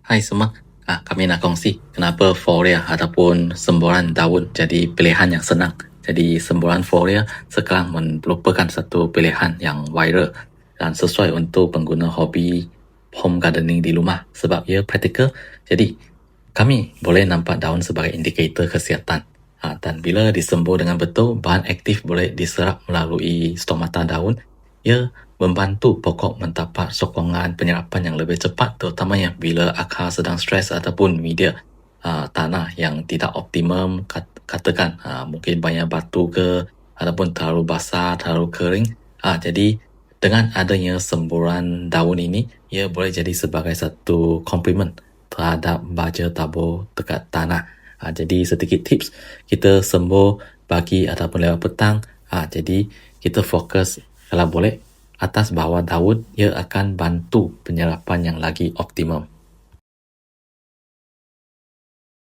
Hai semua, kami nak kongsi kenapa foliar ataupun semburan daun jadi pilihan yang senang. Jadi semburan foliar sekarang merupakan satu pilihan yang viral dan sesuai untuk pengguna hobi home gardening di rumah sebab ia praktikal. Jadi kami boleh nampak daun sebagai indikator kesihatan. Dan bila disembur dengan betul, bahan aktif boleh diserap melalui stomata daun. Ia membantu pokok mendapat sokongan penyerapan yang lebih cepat, terutamanya bila akar sedang stres ataupun media tanah yang tidak optimum, katakan mungkin banyak batu ke ataupun terlalu basah, terlalu kering. Jadi dengan adanya semburan daun ini, ia boleh jadi sebagai satu komplement terhadap baja tabur dekat tanah. Jadi sedikit tips, kita sembur pagi ataupun lewat petang. Jadi kita fokus kalau boleh atas bawah daun, ia akan bantu penyerapan yang lagi optimum.